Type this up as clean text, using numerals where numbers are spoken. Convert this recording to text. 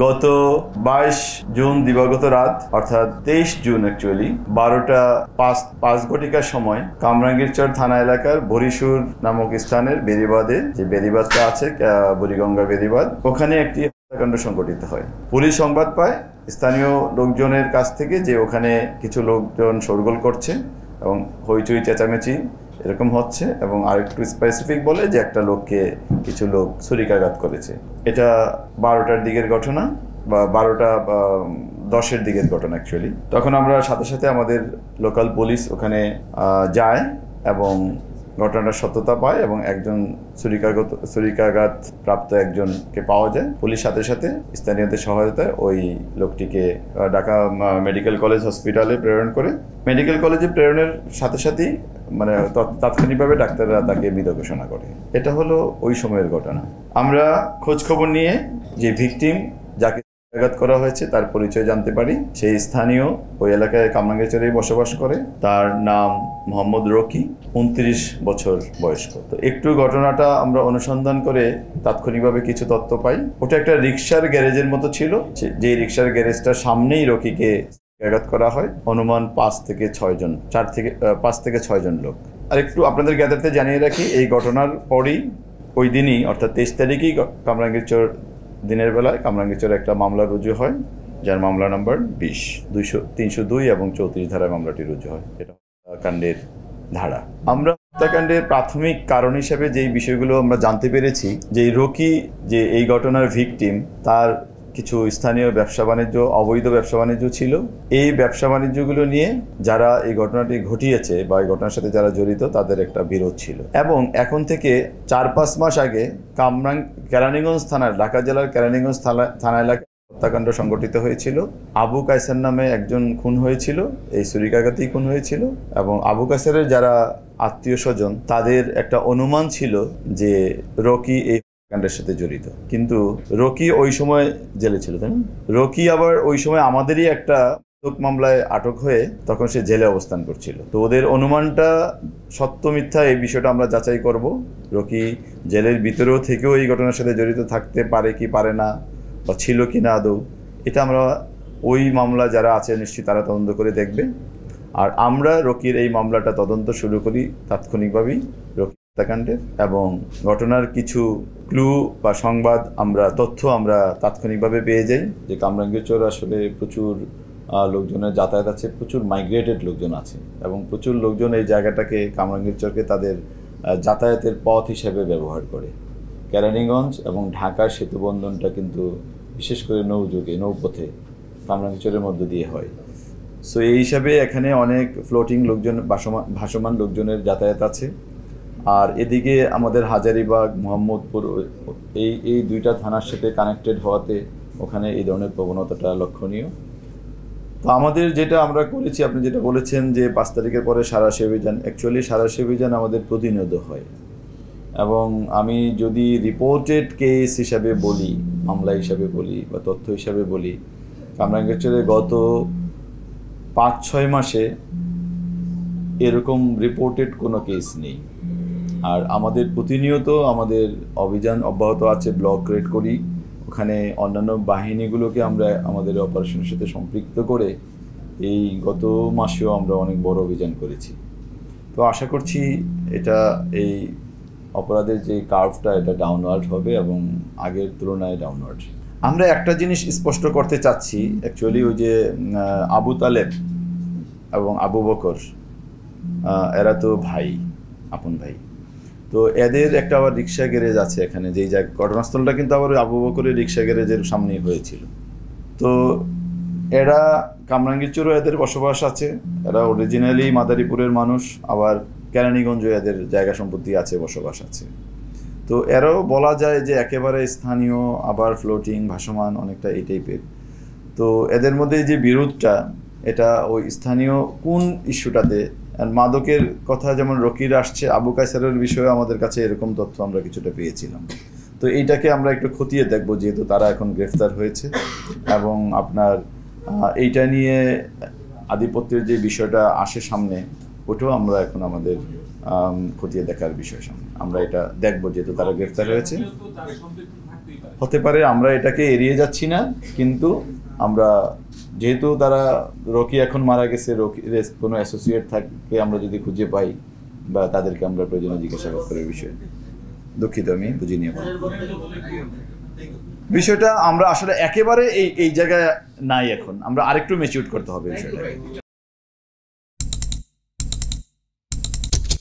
গত 22 জুন দিবাগত রাত অর্থাৎ 23 জুন অ্যাকচুয়ালি 12:05 ঘটিকার সময় কামরাঙ্গীরচর থানা এলাকার বরিশুর নামক স্থানের বেড়িবাঁধে যে বেড়িবাঁধটা আছে বুড়িগঙ্গা বেড়িবাঁধ ওখানে একটি হত্যাকাণ্ড সংঘটিত হয়। পুলিশ সংবাদ পায় স্থানীয় লোকজনের কাছ থেকে যে ওখানে কিছু লোকজন শোরগোল করছে এবং হইচই চেঁচামেচি এরকম হচ্ছে এবং আরেকটু স্পেসিফিক বলে যে একটা লোককে কিছু লোক ছুরিকাঘাত করেছে। এটা 12টার দিকের ঘটনা বা 12:10-এর দিকের ঘটনা অ্যাকচুয়ালি। তখন আমরা সাথে সাথে আমাদের লোকাল পুলিশ ওখানে যায় এবং ঘটনাটার সত্যতা পায় এবং একজন ছুরিকাঘাত প্রাপ্ত একজনকে পাওয়া যায়। পুলিশ সাথে সাথে স্থানীয়দের সহায়তায় ওই লোকটিকে ঢাকা মেডিকেল কলেজ হসপিটালে প্রেরণ করে মেডিকেল কলেজে প্রেরণের সাথে সাথেই মানে তাৎক্ষণিকভাবে ডাক্তাররা তাকে মৃত ঘোষণা করে। এটা হলো ওই সময়ের ঘটনা। আমরা খোঁজ খবর নিয়ে যে ভিকটিম যাকে আঘাত করা হয়েছে তার পরিচয় জানতে পারি। সেই স্থানীয় ওই এলাকায় কামরাঙ্গীরচরেই বসবাস করে। তার নাম মোহাম্মদ রকি, 29 বছর বয়স্ক। তো একটু ঘটনাটা আমরা অনুসন্ধান করে তাৎক্ষণিকভাবে কিছু তথ্য পাই। ওটা একটা রিক্সার গ্যারেজের মতো ছিল, যে রিক্সার গ্যারেজটার সামনেই রকিকে আঘাত করা হয়। অনুমান 5 থেকে 6 জন লোক। আর একটু আপনাদের জ্ঞাতার্থে জানিয়ে রাখি, এই ঘটনার পরই ওই দিনই অর্থাৎ 23 তারিখেই কামরাঙ্গীরচর দিনের বেলায় কামরাঙ্গীরচরে একটা মামলা রুজু হয়, যার মামলা নাম্বার 302 এবং 34 ধারায় মামলাটি রুজু হয়। এটা হত্যাকাণ্ডের ধারা। আমরা হত্যাকাণ্ডের প্রাথমিক কারণ হিসেবে যেই বিষয়গুলো আমরা জানতে পেরেছি, যে রকি যে এই ঘটনার ভিকটিম, তার কিছু স্থানীয় ব্যবসা বাণিজ্য, অবৈধ ব্যবসা বাণিজ্য ছিল। এই ব্যবসা বাণিজ্যগুলো নিয়ে যারা এই ঘটনাটি ঘটিয়েছে বা এই ঘটনার সাথে যারা জড়িত তাদের একটা বিরোধ ছিল। এবং এখন থেকে 4-5 মাস আগে কেরানীগঞ্জ থানার, ঢাকা জেলার কেরানীগঞ্জ থানা এলাকায় হত্যাকাণ্ড সংঘটিত হয়েছিল। আবু কায়সার নামে একজন খুন হয়েছিল, এই ছুরিকাঘাতেই খুন হয়েছিল। এবং আবু কায়সারের যারা আত্মীয় স্বজন তাদের একটা অনুমান ছিল যে রকি এই কাণ্ডের সাথে জড়িত, কিন্তু রকি ওই সময় জেলে ছিল, তাই না? রকি আবার ওই সময় আমাদেরই একটা মামলায় আটক হয়ে তখন সে জেলে অবস্থান করছিল। তো ওদের অনুমানটা সত্য মিথ্যা এই বিষয়টা আমরা যাচাই করব। রকি জেলের ভিতরেও থেকেও এই ঘটনার সাথে জড়িত থাকতে পারে কি পারে না, বা ছিল কি না আদৌ, এটা আমরা ওই মামলা যারা আছে নিশ্চয়ই তারা তদন্ত করে দেখবে। আর আমরা রকির এই মামলাটা তদন্ত শুরু করি তাৎক্ষণিকভাবেই রকি হত্যাকাণ্ডের, এবং ঘটনার কিছু ক্লু বা সংবাদ তথ্য আমরা তাৎক্ষণিকভাবে পেয়ে যাই যে কামরাঙ্গীরচর আসলে প্রচুর লোকজনের যাতায়াত আছে, প্রচুর মাইগ্রেটেড লোকজন আছে এবং প্রচুর লোকজন এই জায়গাটাকে কামরাঙ্গীরচরকে তাদের যাতায়াতের পথ হিসেবে ব্যবহার করে। কেরানীগঞ্জ এবং ঢাকার সেতুবন্ধনটা কিন্তু বিশেষ করে নৌপথে কামরাঙ্গীরচরের মধ্য দিয়ে হয়। সো এই হিসাবে এখানে অনেক ফ্লোটিং লোকজন, ভাসমান লোকজনের যাতায়াত আছে। আর এদিকে আমাদের হাজারীবাগ, মোহাম্মদপুর এই দুইটা থানার সাথে কানেক্টেড হওয়াতে ওখানে এই ধরনের প্রবণতাটা লক্ষণীয়। তো আমাদের যেটা আমরা করেছি, আপনি যেটা বলেছেন যে 5 তারিখের পরে সাঁড়াশি অভিযান, অ্যাকচুয়ালি সাঁড়াশি অভিযান আমাদের প্রতিনিয়ত হয়। এবং আমি যদি রিপোর্টেড কেস হিসাবে বলি, মামলা হিসাবে বলি বা তথ্য হিসাবে বলি, কামরাঙ্গীরচরে গত 5-6 মাসে এরকম রিপোর্টেড কোনো কেস নেই। আর আমাদের প্রতিনিয়ত আমাদের অভিযান অব্যাহত আছে, ব্লক রেড করি, ওখানে অন্যান্য বাহিনীগুলোকে আমরা আমাদের অপারেশনের সাথে সম্পৃক্ত করে এই গত মাসেও আমরা অনেক বড় অভিযান করেছি। তো আশা করছি এটা এই অপরাধের যে কার্ভটা এটা ডাউনওয়ার্ড হবে এবং আগের তুলনায় ডাউনওয়ার্ড। আমরা একটা জিনিস স্পষ্ট করতে চাচ্ছি, অ্যাকচুয়ালি ওই যে আবু তালেব এবং আবু বকর, এরা তো ভাই, আপন ভাই। তো এদের একটা আবার রিক্সা গ্যারেজ আছে এখানে, যেই জায়গা ঘটনাস্থলটা কিন্তু আবার আবু বকরের রিক্সা গ্যারেজের সামনেই হয়েছিল। তো এরা কামরাঙ্গীরচরও এদের বসবাস আছে, এরা অরিজিনালি মাদারীপুরের মানুষ, আবার কেরানীগঞ্জে এদের জায়গা সম্পত্তি আছে, বসবাস আছে। তো এরাও বলা যায় যে একেবারে স্থানীয়, আবার ফ্লোটিং, ভাসমান, অনেকটা এই টাইপের। তো এদের মধ্যে যে বিরোধটা, এটা ওই স্থানীয় কোন ইস্যুটাতে, মাদকের কথা যেমন রকির আসছে, আবু কায়সারের বিষয়ে আমাদের কাছে এরকম তথ্য আমরা কিছুটা পেয়েছিলাম। তো এইটাকে আমরা একটু খতিয়ে দেখব, যেহেতু তারা এখন গ্রেফতার হয়েছে। এবং আপনার এইটা নিয়ে আধিপত্যের যে বিষয়টা আসে সামনে, ওটাও আমরা এখন আমাদের খতিয়ে দেখার বিষয় সামনে আমরা এটা দেখব, যেহেতু তারা গ্রেফতার হয়েছে। হতে পারে আমরা এটাকে এড়িয়ে যাচ্ছি না, কিন্তু আমরা যেহেতু তারা রকি এখন মারা গেছে, রকির কোনো অ্যাসোসিয়েট থাকে আমরা যদি খুঁজে পাই বা তাদেরকে আমরা প্রয়োজনে জিজ্ঞাসাবাদ করার বিষয়ে। দুঃখিত, আমি বুঝিনি এখন বিষয়টা। আমরা আসলে একেবারে এই জায়গায় নাই, এখন আমরা আরেকটু ম্যাচিউর করতে হবে বিষয়টা।